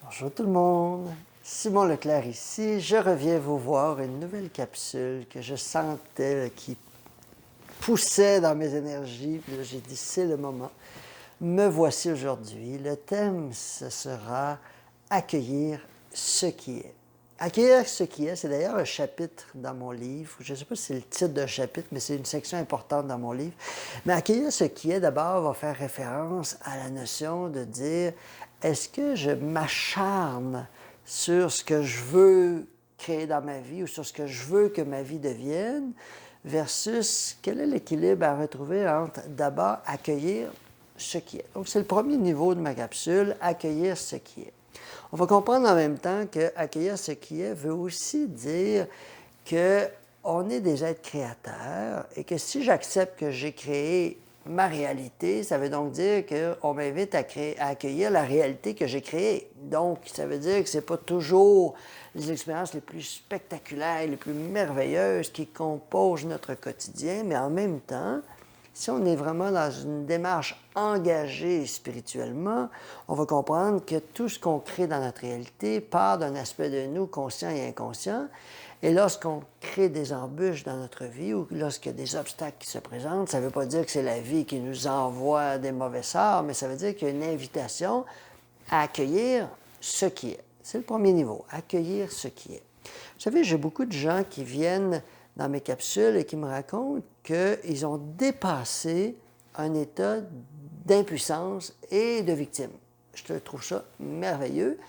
Bonjour tout le monde, Simon Leclerc ici. Je reviens vous voir une nouvelle capsule que je sentais qui poussait dans mes énergies. Puis là, j'ai dit, c'est le moment. Me voici aujourd'hui. Le thème, ce sera accueillir ce qui est. Accueillir ce qui est, c'est d'ailleurs un chapitre dans mon livre. Je ne sais pas si c'est le titre d'un chapitre, mais c'est une section importante dans mon livre. Mais accueillir ce qui est, d'abord, va faire référence à la notion de dire, est-ce que je m'acharne sur ce que je veux créer dans ma vie ou sur ce que je veux que ma vie devienne, versus quel est l'équilibre à retrouver entre d'abord accueillir ce qui est. Donc, c'est le premier niveau de ma capsule, accueillir ce qui est. On va comprendre en même temps que accueillir ce qui est veut aussi dire qu'on est des êtres créateurs et que si j'accepte que j'ai créé ma réalité, ça veut donc dire qu'on m'invite à accueillir la réalité que j'ai créée. Donc, ça veut dire que ce n'est pas toujours les expériences les plus spectaculaires, les plus merveilleuses qui composent notre quotidien, mais en même temps, si on est vraiment dans une démarche engagée spirituellement, on va comprendre que tout ce qu'on crée dans notre réalité part d'un aspect de nous conscient et inconscient. Et lorsqu'on crée des embûches dans notre vie ou lorsqu'il y a des obstacles qui se présentent, ça ne veut pas dire que c'est la vie qui nous envoie des mauvais sorts, mais ça veut dire qu'il y a une invitation à accueillir ce qui est. C'est le premier niveau, accueillir ce qui est. Vous savez, j'ai beaucoup de gens qui viennent dans mes capsules et qui me racontent qu'ils ont dépassé un état d'impuissance et de victime. Je trouve ça merveilleux.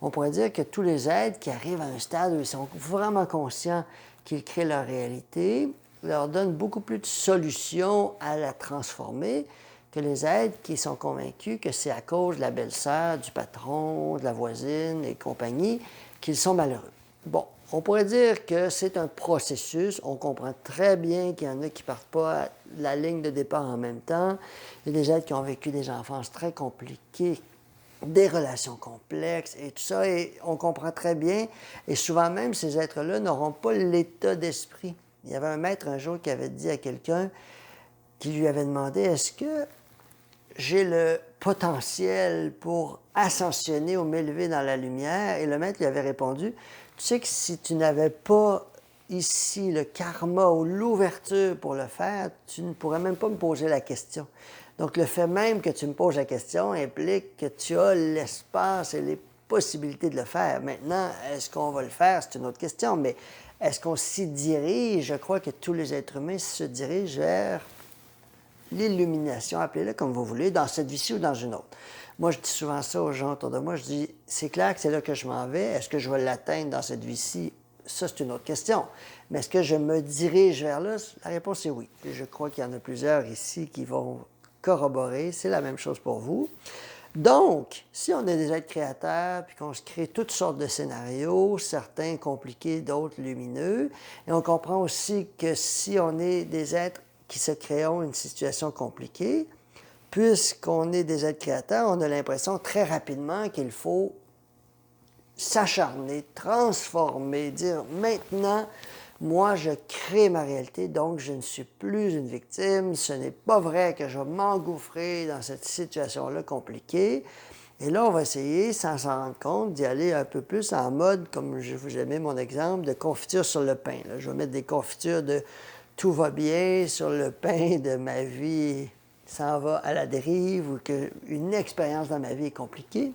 On pourrait dire que tous les êtres qui arrivent à un stade où ils sont vraiment conscients qu'ils créent leur réalité leur donnent beaucoup plus de solutions à la transformer que les êtres qui sont convaincus que c'est à cause de la belle-sœur, du patron, de la voisine et compagnie qu'ils sont malheureux. Bon, on pourrait dire que c'est un processus. On comprend très bien qu'il y en a qui ne partent pas à la ligne de départ en même temps. Il y a des êtres qui ont vécu des enfances très compliquées, des relations complexes et tout ça, et on comprend très bien. Et souvent même, ces êtres-là n'auront pas l'état d'esprit. Il y avait un maître un jour qui avait dit à quelqu'un qui lui avait demandé, est-ce que j'ai le potentiel pour ascensionner ou m'élever dans la lumière? Et le maître lui avait répondu, tu sais que si tu n'avais pas ici le karma ou l'ouverture pour le faire, tu ne pourrais même pas me poser la question. Donc, le fait même que tu me poses la question implique que tu as l'espace et les possibilités de le faire. Maintenant, est-ce qu'on va le faire? C'est une autre question, mais est-ce qu'on s'y dirige? Je crois que tous les êtres humains se dirigent vers l'illumination, appelez-le comme vous voulez, dans cette vie-ci ou dans une autre. Moi, je dis souvent ça aux gens autour de moi, je dis, c'est clair que c'est là que je m'en vais, est-ce que je vais l'atteindre dans cette vie-ci? Ça, c'est une autre question. Mais est-ce que je me dirige vers là? La réponse est oui. Et je crois qu'il y en a plusieurs ici qui vont corroborer, c'est la même chose pour vous. Donc, si on est des êtres créateurs, puis qu'on se crée toutes sortes de scénarios, certains compliqués, d'autres lumineux, et on comprend aussi que si on est des êtres qui se créons une situation compliquée, puisqu'on est des êtres créateurs, on a l'impression très rapidement qu'il faut s'acharner, transformer, dire maintenant, moi, je crée ma réalité, donc je ne suis plus une victime. Ce n'est pas vrai que je vais m'engouffrer dans cette situation-là compliquée. Et là, on va essayer, sans s'en rendre compte, d'y aller un peu plus en mode, comme je vous ai mis mon exemple, de confiture sur le pain. Là, je vais mettre des confitures de tout va bien sur le pain de ma vie s'en va à la dérive ou qu'une expérience dans ma vie est compliquée.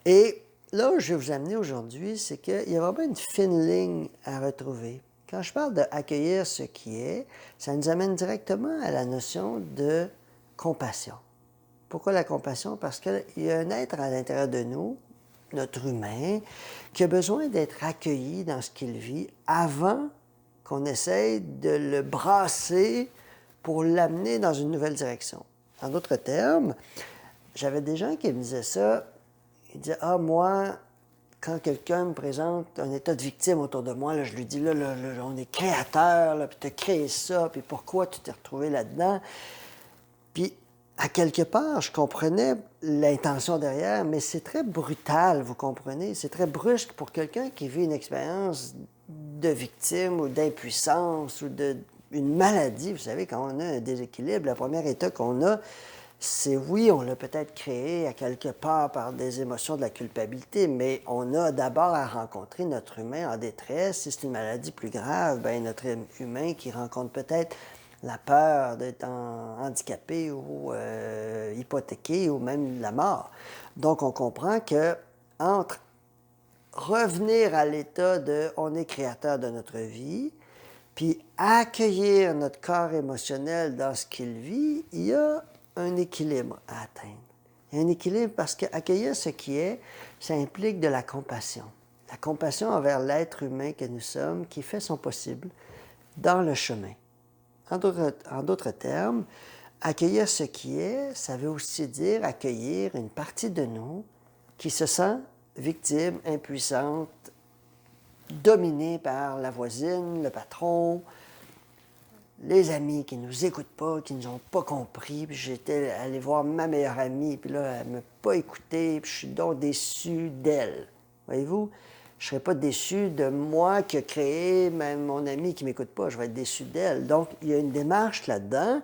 Et là où je vais vous amener aujourd'hui, c'est qu'il y a vraiment une fine ligne à retrouver. Quand je parle d'accueillir ce qui est, ça nous amène directement à la notion de compassion. Pourquoi la compassion? Parce qu'il y a un être à l'intérieur de nous, notre humain, qui a besoin d'être accueilli dans ce qu'il vit avant qu'on essaye de le brasser pour l'amener dans une nouvelle direction. En d'autres termes, j'avais des gens qui me disaient ça. Il dit, ah, moi, quand quelqu'un me présente un état de victime autour de moi, là, je lui dis, là, on est créateur, là, puis tu as créé ça, puis pourquoi tu t'es retrouvé là-dedans? Puis, à quelque part, je comprenais l'intention derrière, mais c'est très brutal, vous comprenez? C'est très brusque pour quelqu'un qui vit une expérience de victime ou d'impuissance ou d'une maladie. Vous savez, quand on a un déséquilibre, le premier état qu'on a, C'est oui, on l'a peut-être créé à quelque part par des émotions de la culpabilité, mais on a d'abord à rencontrer notre humain en détresse. Si c'est une maladie plus grave, bien notre humain qui rencontre peut-être la peur d'être handicapé ou hypothéqué ou même la mort. Donc on comprend que entre revenir à l'état de on est créateur de notre vie, puis accueillir notre corps émotionnel dans ce qu'il vit, il y a un équilibre à atteindre. Il y a un équilibre parce qu'accueillir ce qui est, ça implique de la compassion. La compassion envers l'être humain que nous sommes qui fait son possible dans le chemin. En d'autres termes, accueillir ce qui est, ça veut aussi dire accueillir une partie de nous qui se sent victime, impuissante, dominée par la voisine, le patron, les amis qui ne nous écoutent pas, qui ne nous ont pas compris. Puis j'étais allé voir ma meilleure amie, puis là, elle ne m'a pas écouté, puis je suis donc déçu d'elle. Voyez-vous? Je ne serais pas déçu de moi qui a créé même mon ami qui ne m'écoute pas. Je vais être déçu d'elle. Donc, il y a une démarche là-dedans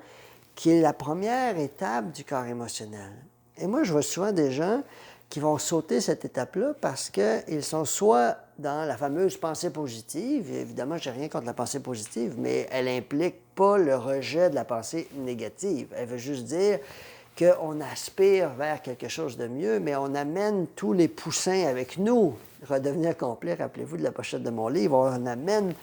qui est la première étape du corps émotionnel. Et moi, je vois souvent des gens qui vont sauter cette étape-là parce qu'ils sont soit dans la fameuse pensée positive, et évidemment, je n'ai rien contre la pensée positive, mais elle n'implique pas le rejet de la pensée négative. Elle veut juste dire qu'on aspire vers quelque chose de mieux, mais on amène tous les poussins avec nous. Redevenir complet, rappelez-vous de la pochette de mon livre, on amène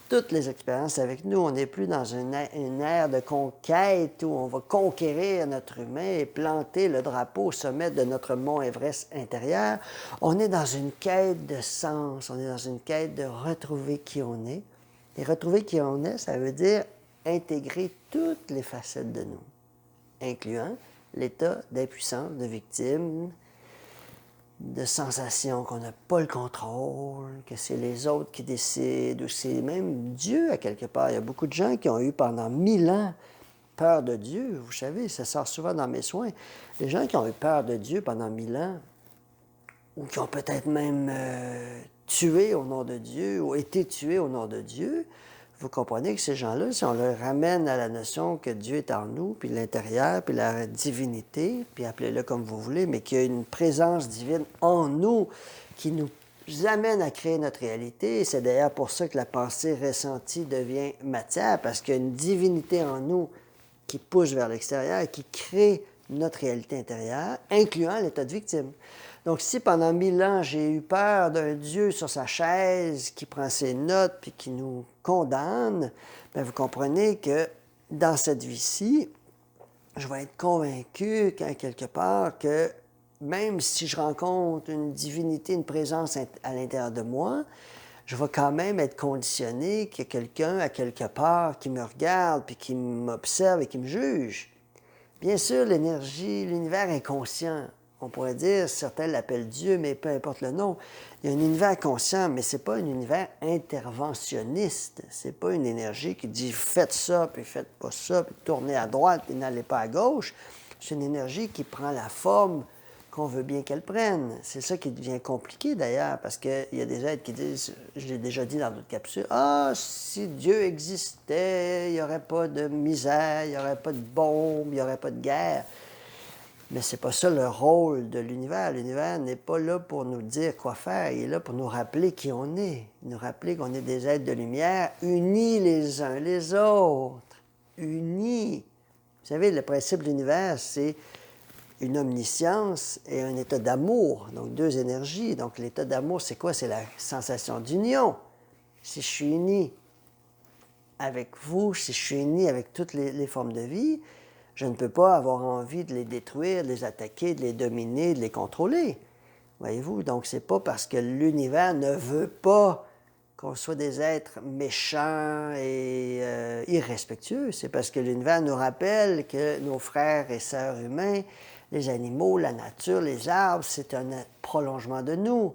toutes les expériences avec nous. On n'est plus dans une ère de conquête où on va conquérir notre humain et planter le drapeau au sommet de notre mont Everest intérieur. On est dans une quête de sens, on est dans une quête de retrouver qui on est. Et retrouver qui on est, ça veut dire intégrer toutes les facettes de nous, incluant l'état d'impuissance, de victime, de sensations qu'on n'a pas le contrôle, que c'est les autres qui décident, ou c'est même Dieu à quelque part. Il y a beaucoup de gens qui ont eu pendant 1000 ans peur de Dieu. Vous savez, ça sort souvent dans mes soins. Les gens qui ont eu peur de Dieu pendant 1000 ans, ou qui ont peut-être même tué au nom de Dieu, ou été tués au nom de Dieu, vous comprenez que ces gens-là, si on leur ramène à la notion que Dieu est en nous, puis l'intérieur, puis la divinité, puis appelez-le comme vous voulez, mais qu'il y a une présence divine en nous qui nous amène à créer notre réalité. Et c'est d'ailleurs pour ça que la pensée ressentie devient matière, parce qu'il y a une divinité en nous qui pousse vers l'extérieur et qui crée notre réalité intérieure, incluant l'état de victime. Donc, si pendant 1000 ans, j'ai eu peur d'un Dieu sur sa chaise qui prend ses notes puis qui nous condamne, bien, vous comprenez que dans cette vie-ci, je vais être convaincu qu'à quelque part que même si je rencontre une divinité, une présence à l'intérieur de moi, je vais quand même être conditionné qu'il y a quelqu'un à quelque part qui me regarde puis qui m'observe et qui me juge. Bien sûr, l'énergie, l'univers inconscient, on pourrait dire, certains l'appellent Dieu, mais peu importe le nom. Il y a un univers conscient, mais ce n'est pas un univers interventionniste. Ce n'est pas une énergie qui dit « faites ça, puis faites pas ça, puis tournez à droite, puis n'allez pas à gauche ». C'est une énergie qui prend la forme qu'on veut bien qu'elle prenne. C'est ça qui devient compliqué d'ailleurs, parce qu'il y a des êtres qui disent, je l'ai déjà dit dans d'autres capsules, « Ah, si Dieu existait, il n'y aurait pas de misère, il n'y aurait pas de bombes, il n'y aurait pas de guerre. » Mais c'est pas ça le rôle de l'univers. L'univers n'est pas là pour nous dire quoi faire, il est là pour nous rappeler qui on est, nous rappeler qu'on est des êtres de lumière, unis les uns les autres, unis. Vous savez, le principe de l'univers, c'est une omniscience et un état d'amour, donc deux énergies. Donc l'état d'amour, c'est quoi? C'est la sensation d'union. Si je suis uni avec vous, si je suis uni avec toutes les formes de vie, je ne peux pas avoir envie de les détruire, de les attaquer, de les dominer, de les contrôler. Voyez-vous? Donc c'est pas parce que l'univers ne veut pas qu'on soit des êtres méchants et irrespectueux. C'est parce que l'univers nous rappelle que nos frères et sœurs humains, les animaux, la nature, les arbres, c'est un prolongement de nous.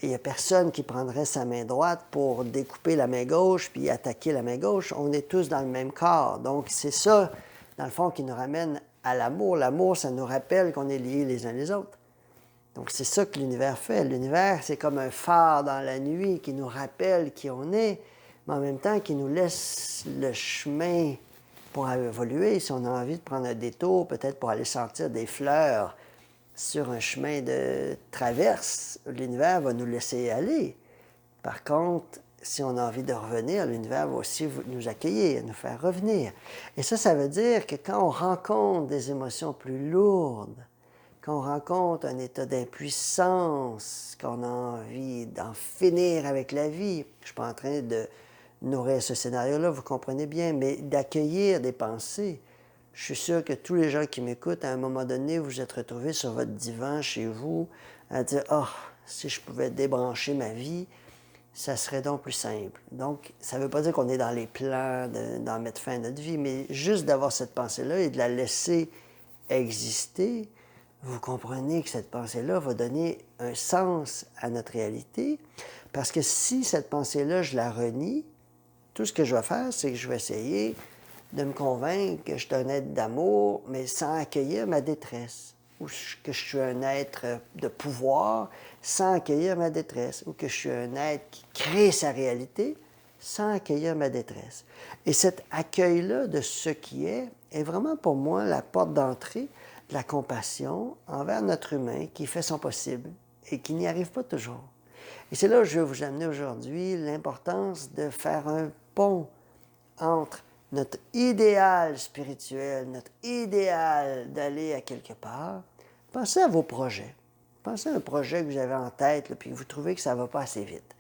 Et il n'y a personne qui prendrait sa main droite pour découper la main gauche puis attaquer la main gauche. On est tous dans le même corps. Donc c'est ça, dans le fond, qui nous ramène à l'amour. L'amour, ça nous rappelle qu'on est liés les uns les autres. Donc c'est ça que l'univers fait. L'univers, c'est comme un phare dans la nuit qui nous rappelle qui on est, mais en même temps qui nous laisse le chemin pour évoluer, si on a envie de prendre un détour, peut-être pour aller sentir des fleurs sur un chemin de traverse, l'univers va nous laisser aller. Par contre, si on a envie de revenir, l'univers va aussi nous accueillir, nous faire revenir. Et ça veut dire que quand on rencontre des émotions plus lourdes, quand on rencontre un état d'impuissance, qu'on a envie d'en finir avec la vie, je ne suis pas en train de nourrir ce scénario-là, vous comprenez bien, mais d'accueillir des pensées. Je suis sûr que tous les gens qui m'écoutent, à un moment donné, vous êtes retrouvés sur votre divan chez vous à dire « Ah, si je pouvais débrancher ma vie, ça serait donc plus simple. » Donc, ça ne veut pas dire qu'on est dans les plans d'en mettre fin à notre vie, mais juste d'avoir cette pensée-là et de la laisser exister, vous comprenez que cette pensée-là va donner un sens à notre réalité, parce que si cette pensée-là, je la renie, tout ce que je vais faire, c'est que je vais essayer de me convaincre que je suis un être d'amour, mais sans accueillir ma détresse, ou que je suis un être de pouvoir sans accueillir ma détresse, ou que je suis un être qui crée sa réalité sans accueillir ma détresse. Et cet accueil-là de ce qui est vraiment pour moi la porte d'entrée de la compassion envers notre humain qui fait son possible et qui n'y arrive pas toujours. Et c'est là où je veux vous amener aujourd'hui l'importance de faire un pont entre notre idéal spirituel, notre idéal d'aller à quelque part. Pensez à vos projets. Pensez à un projet que vous avez en tête et que vous trouvez que ça ne va pas assez vite.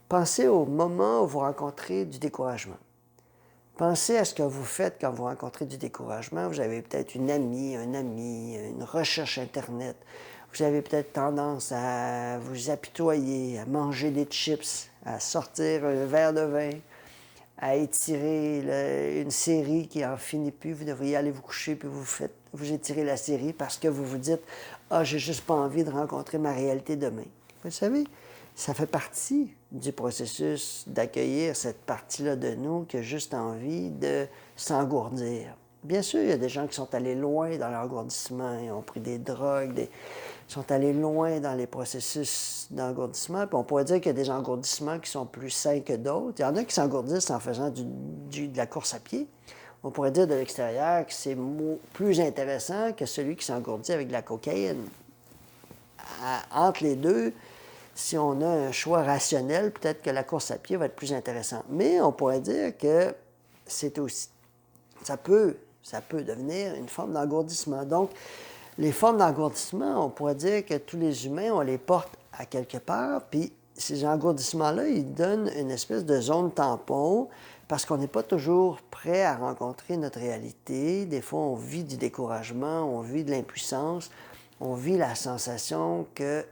Pensez au moment où vous rencontrez du découragement. Pensez à ce que vous faites quand vous rencontrez du découragement. Vous avez peut-être une amie, un ami, une recherche Internet. Vous avez peut-être tendance à vous apitoyer, à manger des chips, à sortir un verre de vin, à étirer une série qui n'en finit plus. Vous devriez aller vous coucher puis vous étirez la série parce que vous vous dites « Ah, j'ai juste pas envie de rencontrer ma réalité demain. » Vous savez, ça fait partie du processus d'accueillir cette partie-là de nous qui a juste envie de s'engourdir. Bien sûr, il y a des gens qui sont allés loin dans l'engourdissement, ils ont pris des drogues, sont allés loin dans les processus d'engourdissement. Puis on pourrait dire qu'il y a des engourdissements qui sont plus sains que d'autres. Il y en a qui s'engourdissent en faisant de la course à pied. On pourrait dire de l'extérieur que c'est plus intéressant que celui qui s'engourdit avec de la cocaïne. Entre les deux, si on a un choix rationnel, peut-être que la course à pied va être plus intéressante. Mais on pourrait dire que c'est aussi, ça peut devenir une forme d'engourdissement. Donc, les formes d'engourdissement, on pourrait dire que tous les humains, on les porte à quelque part, puis ces engourdissements-là, ils donnent une espèce de zone tampon parce qu'on n'est pas toujours prêt à rencontrer notre réalité. Des fois, on vit du découragement, on vit de l'impuissance, on vit la sensation que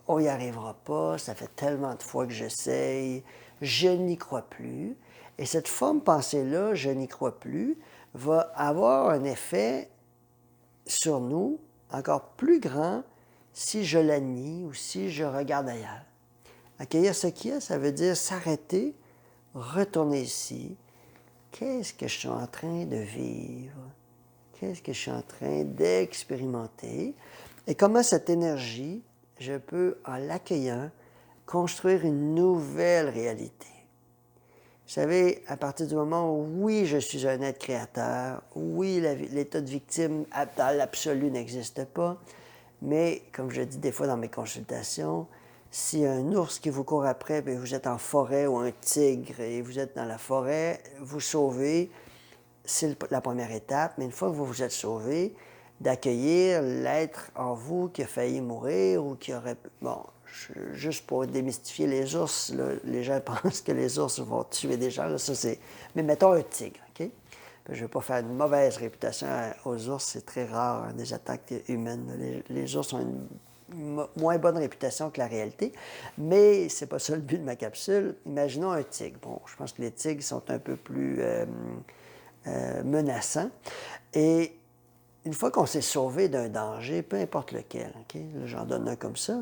on n'y arrivera pas, ça fait tellement de fois que j'essaye, je n'y crois plus. Et cette forme pensée-là, je n'y crois plus, va avoir un effet sur nous encore plus grand si je la nie ou si je regarde ailleurs. Accueillir ce qui est, ça veut dire s'arrêter, retourner ici. Qu'est-ce que je suis en train de vivre? Qu'est-ce que je suis en train d'expérimenter? Et comment cette énergie, je peux, en l'accueillant, construire une nouvelle réalité. Vous savez, à partir du moment où, oui, je suis un être créateur, oui, l'état de victime dans l'absolu n'existe pas, mais, comme je dis des fois dans mes consultations, si un ours qui vous court après, bien, vous êtes en forêt ou un tigre et vous êtes dans la forêt, vous sauvez, c'est la première étape, mais une fois que vous vous êtes sauvé, d'accueillir l'être en vous qui a failli mourir ou qui aurait... Bon, juste pour démystifier les ours, là, les gens pensent que les ours vont tuer des gens, là, ça c'est... Mais mettons un tigre, OK? Je ne veux pas faire une mauvaise réputation aux ours, c'est très rare, hein, des attaques humaines. Les ours ont une moins bonne réputation que la réalité, mais c'est pas ça le but de ma capsule. Imaginons un tigre. Bon, je pense que les tigres sont un peu plus menaçants. Et une fois qu'on s'est sauvé d'un danger, peu importe lequel, OK? Là, j'en donne un comme ça,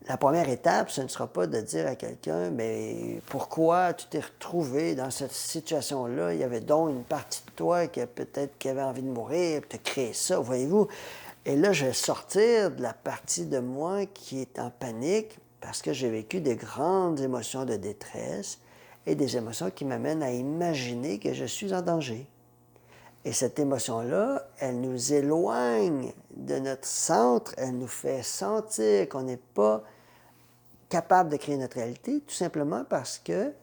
la première étape, ce ne sera pas de dire à quelqu'un, mais pourquoi tu t'es retrouvé dans cette situation-là? Il y avait donc une partie de toi qui avait envie de mourir, puis tu as créé ça, voyez-vous? Et là, je vais sortir de la partie de moi qui est en panique parce que j'ai vécu des grandes émotions de détresse et des émotions qui m'amènent à imaginer que je suis en danger. Et cette émotion-là, elle nous éloigne de notre centre, elle nous fait sentir qu'on n'est pas capable de créer notre réalité, tout simplement parce qu'il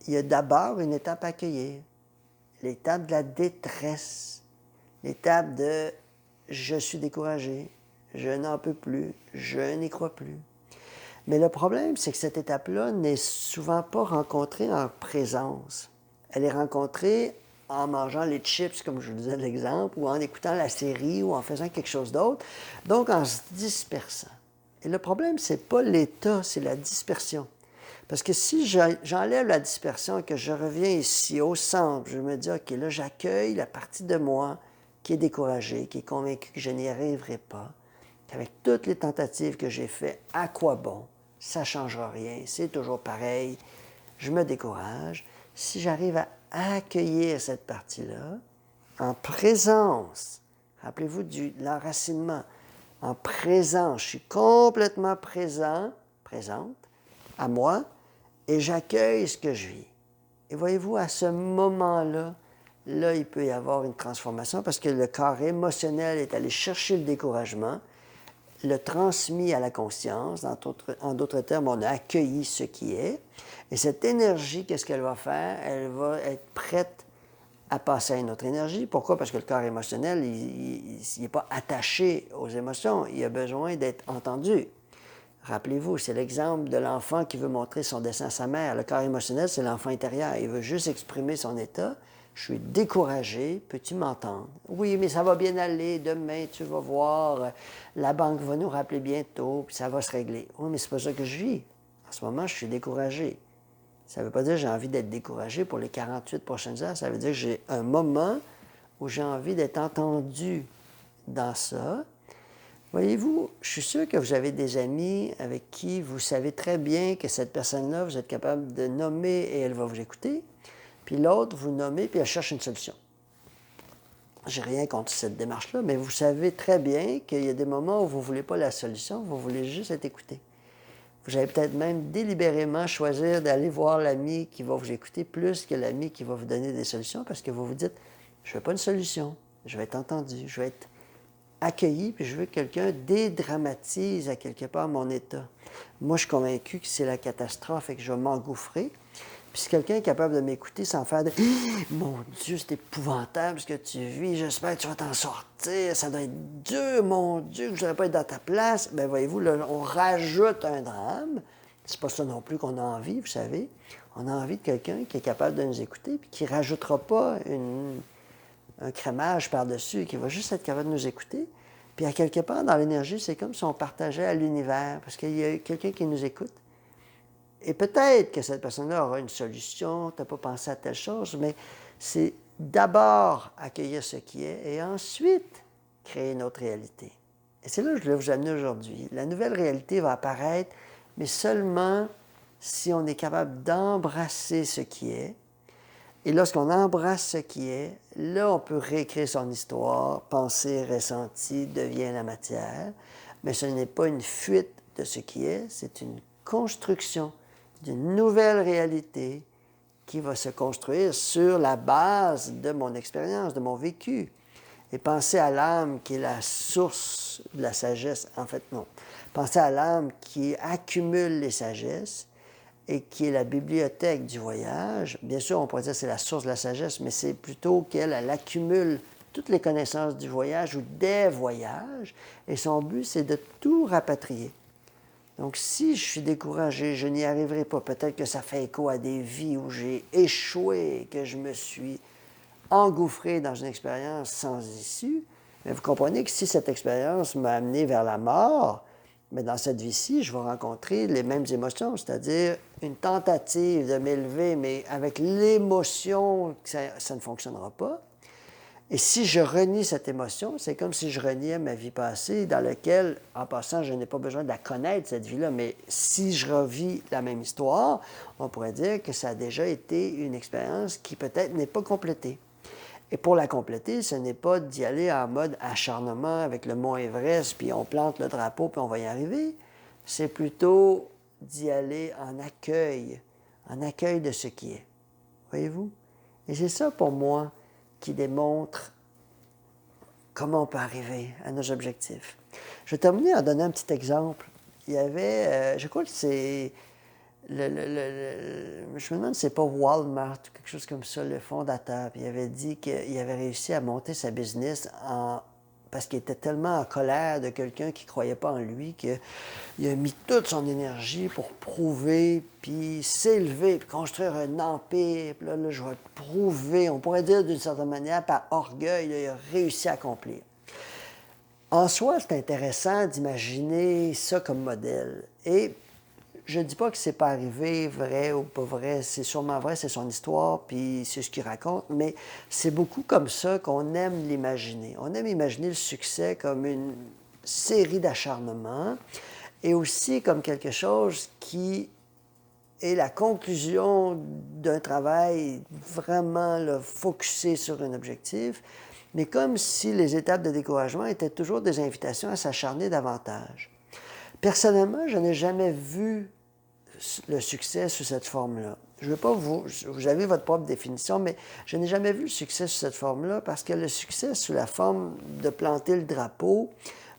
y a d'abord une étape à accueillir, l'étape de la détresse, l'étape de je suis découragé, je n'en peux plus, je n'y crois plus. Mais le problème, c'est que cette étape-là n'est souvent pas rencontrée en présence. Elle est rencontrée en mangeant les chips, comme je vous disais l'exemple, ou en écoutant la série, ou en faisant quelque chose d'autre, donc en se dispersant. Et le problème, c'est pas l'état, c'est la dispersion. Parce que si j'enlève la dispersion et que je reviens ici, au centre, je me dis, OK, là, j'accueille la partie de moi qui est découragée, qui est convaincue que je n'y arriverai pas, qu'avec toutes les tentatives que j'ai faites, à quoi bon? Ça ne changera rien, c'est toujours pareil, je me décourage. Si j'arrive à accueillir cette partie-là, en présence, rappelez-vous de l'enracinement, en présence, je suis complètement présente à moi, et j'accueille ce que je vis. Et voyez-vous, à ce moment-là, là, il peut y avoir une transformation parce que le corps émotionnel est allé chercher le découragement, le transmis à la conscience. En d'autres termes, on a accueilli ce qui est. Et cette énergie, qu'est-ce qu'elle va faire? Elle va être prête à passer à une autre énergie. Pourquoi? Parce que le corps émotionnel, il n'est pas attaché aux émotions. Il a besoin d'être entendu. Rappelez-vous, c'est l'exemple de l'enfant qui veut montrer son dessein à sa mère. Le corps émotionnel, c'est l'enfant intérieur. Il veut juste exprimer son état. Je suis découragé, peux-tu m'entendre? Oui, mais ça va bien aller, demain tu vas voir, la banque va nous rappeler bientôt, puis ça va se régler. Oui, mais c'est pas ça que je vis. En ce moment, je suis découragé. Ça ne veut pas dire que j'ai envie d'être découragé pour les 48 prochaines heures. Ça veut dire que j'ai un moment où j'ai envie d'être entendu dans ça. Voyez-vous, je suis sûr que vous avez des amis avec qui vous savez très bien que cette personne-là, vous êtes capable de nommer et elle va vous écouter. Puis l'autre, vous nommez, puis elle cherche une solution. J'ai rien contre cette démarche-là, mais vous savez très bien qu'il y a des moments où vous ne voulez pas la solution, vous voulez juste être écouté. Vous allez peut-être même délibérément choisir d'aller voir l'ami qui va vous écouter plus que l'ami qui va vous donner des solutions parce que vous vous dites, je ne veux pas une solution, je vais être entendu, je vais être accueilli, puis je veux que quelqu'un dédramatise à quelque part mon état. Moi, je suis convaincu que c'est la catastrophe et que je vais m'engouffrer. Puis si quelqu'un est capable de m'écouter sans faire de « Mon Dieu, c'est épouvantable ce que tu vis, j'espère que tu vas t'en sortir, ça doit être dur, mon Dieu, que je ne devrais pas être dans ta place. » Bien, voyez-vous, là, on rajoute un drame. C'est pas ça non plus qu'on a envie, vous savez. On a envie de quelqu'un qui est capable de nous écouter puis qui ne rajoutera pas un crémage par-dessus, qui va juste être capable de nous écouter. Puis à quelque part, dans l'énergie, c'est comme si on partageait à l'univers, parce qu'il y a quelqu'un qui nous écoute. Et peut-être que cette personne-là aura une solution, tu n'as pas pensé à telle chose, mais c'est d'abord accueillir ce qui est et ensuite créer une autre réalité. Et c'est là que je voulais vous amener aujourd'hui. La nouvelle réalité va apparaître, mais seulement si on est capable d'embrasser ce qui est. Et lorsqu'on embrasse ce qui est, là, on peut réécrire son histoire, pensée, ressentie, devient la matière. Mais ce n'est pas une fuite de ce qui est, c'est une construction d'une nouvelle réalité qui va se construire sur la base de mon expérience, de mon vécu. Et penser à l'âme qui est la source de la sagesse, en fait, non. Penser à l'âme qui accumule les sagesses et qui est la bibliothèque du voyage. Bien sûr, on pourrait dire que c'est la source de la sagesse, mais c'est plutôt qu'elle accumule toutes les connaissances du voyage ou des voyages, et son but, c'est de tout rapatrier. Donc, si je suis découragé, je n'y arriverai pas. Peut-être que ça fait écho à des vies où j'ai échoué, que je me suis engouffré dans une expérience sans issue. Mais vous comprenez que si cette expérience m'a amené vers la mort, mais dans cette vie-ci, je vais rencontrer les mêmes émotions, c'est-à-dire une tentative de m'élever, mais avec l'émotion que ça ne fonctionnera pas. Et si je renie cette émotion, c'est comme si je reniais ma vie passée, dans laquelle, en passant, je n'ai pas besoin de la connaître, cette vie-là, mais si je revis la même histoire, on pourrait dire que ça a déjà été une expérience qui peut-être n'est pas complétée. Et pour la compléter, ce n'est pas d'y aller en mode acharnement avec le mont Everest, puis on plante le drapeau, puis on va y arriver. C'est plutôt d'y aller en accueil de ce qui est. Voyez-vous? Et c'est ça pour moi qui démontre comment on peut arriver à nos objectifs. Je vais terminer en donnant un petit exemple. Il y avait, je crois que c'est, je me demande si c'est pas Walmart ou quelque chose comme ça, le fondateur. Puis il avait dit qu'il avait réussi à monter sa business parce qu'il était tellement en colère de quelqu'un qui ne croyait pas en lui qu'il a mis toute son énergie pour prouver, puis s'élever, puis construire un empire. Puis là, je vais te prouver, on pourrait dire d'une certaine manière, par orgueil, là, il a réussi à accomplir. En soi, c'est intéressant d'imaginer ça comme modèle. Et je ne dis pas que c'est pas arrivé, vrai ou pas vrai, c'est sûrement vrai, c'est son histoire, puis c'est ce qu'il raconte, mais c'est beaucoup comme ça qu'on aime l'imaginer. On aime imaginer le succès comme une série d'acharnements et aussi comme quelque chose qui est la conclusion d'un travail vraiment là, focusé sur un objectif, mais comme si les étapes de découragement étaient toujours des invitations à s'acharner davantage. Personnellement, je n'ai jamais vu le succès sous cette forme-là. Je ne veux pas vous avez votre propre définition, mais je n'ai jamais vu le succès sous cette forme-là parce que le succès sous la forme de planter le drapeau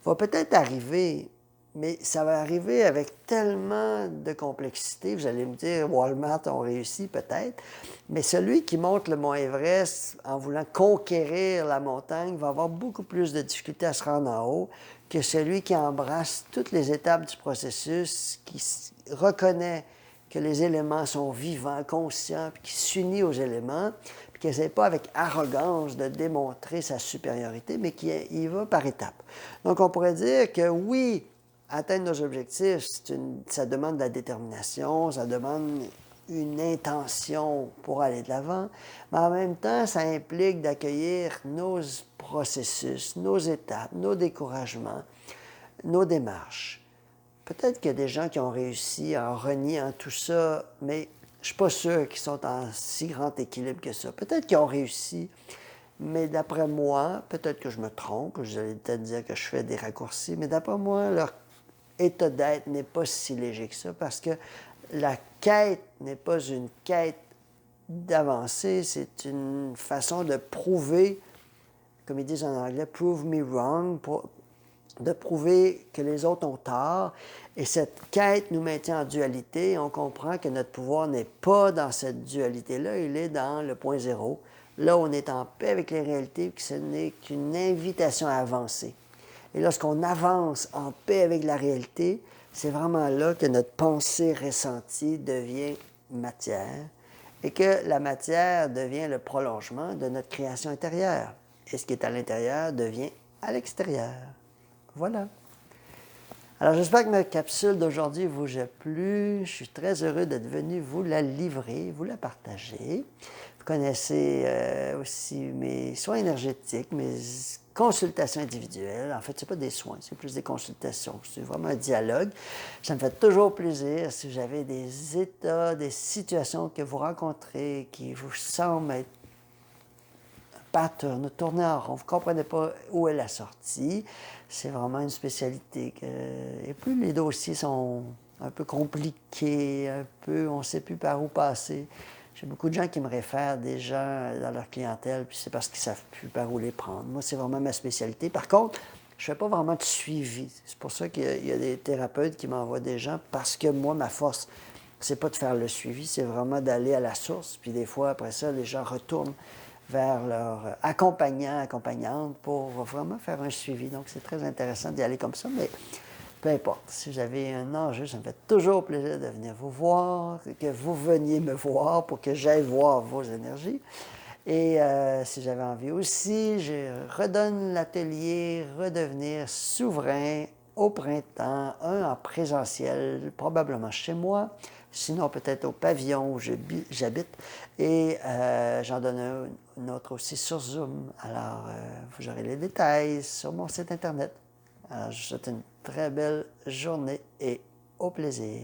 va peut-être arriver, mais ça va arriver avec tellement de complexité. Vous allez me dire, Walmart ont réussi peut-être, mais celui qui monte le mont Everest en voulant conquérir la montagne va avoir beaucoup plus de difficultés à se rendre en haut que celui qui embrasse toutes les étapes du processus, qui reconnaît que les éléments sont vivants, conscients, puis qui s'unit aux éléments, puis qui n'essaie pas avec arrogance de démontrer sa supériorité, mais qui y va par étapes. Donc, on pourrait dire que oui, atteindre nos objectifs, ça demande de la détermination, ça demande une intention pour aller de l'avant, mais en même temps, ça implique d'accueillir nos processus, nos étapes, nos découragements, nos démarches. Peut-être qu'il y a des gens qui ont réussi en reniant tout ça, mais je ne suis pas sûr qu'ils sont en si grand équilibre que ça. Peut-être qu'ils ont réussi, mais d'après moi, peut-être que je me trompe, vous allez peut-être dire que je fais des raccourcis, mais d'après moi, leur état d'être n'est pas si léger que ça, parce que la quête n'est pas une quête d'avancer, c'est une façon de prouver, comme ils disent en anglais, « prove me wrong », de prouver que les autres ont tort. Et cette quête nous maintient en dualité. On comprend que notre pouvoir n'est pas dans cette dualité-là, il est dans le point zéro. Là, on est en paix avec les réalités, que ce n'est qu'une invitation à avancer. Et lorsqu'on avance en paix avec la réalité, c'est vraiment là que notre pensée ressentie devient matière et que la matière devient le prolongement de notre création intérieure. Et ce qui est à l'intérieur devient à l'extérieur. Voilà. Alors, j'espère que ma capsule d'aujourd'hui vous a plu. Je suis très heureux d'être venu vous la livrer, vous la partager. Vous connaissez aussi mes soins énergétiques, mes consultations individuelles. En fait, ce n'est pas des soins, c'est plus des consultations. C'est vraiment un dialogue. Ça me fait toujours plaisir si vous avez des états, des situations que vous rencontrez qui vous semblent être pattern, tourner en rond. Vous ne comprenez pas où est la sortie. C'est vraiment une spécialité. Et plus les dossiers sont un peu compliqués, on ne sait plus par où passer. J'ai beaucoup de gens qui me réfèrent des gens dans leur clientèle, puis c'est parce qu'ils ne savent plus par où les prendre. Moi, c'est vraiment ma spécialité. Par contre, je ne fais pas vraiment de suivi. C'est pour ça qu'il y a des thérapeutes qui m'envoient des gens, parce que moi, ma force, c'est pas de faire le suivi, c'est vraiment d'aller à la source. Puis des fois, après ça, les gens retournent vers leur accompagnant, accompagnante pour vraiment faire un suivi. Donc, c'est très intéressant d'y aller comme ça, mais peu importe. Si vous avez un enjeu, ça me fait toujours plaisir de venir vous voir, que vous veniez me voir pour que j'aille voir vos énergies. Et si j'avais envie aussi, je redonne l'atelier Redevenir souverain au printemps, un en présentiel, probablement chez moi, sinon peut-être au pavillon où j'habite. Et j'en donne un autre aussi sur Zoom. Alors, vous aurez les détails sur mon site Internet. Alors, je vous souhaite une très belle journée et au plaisir.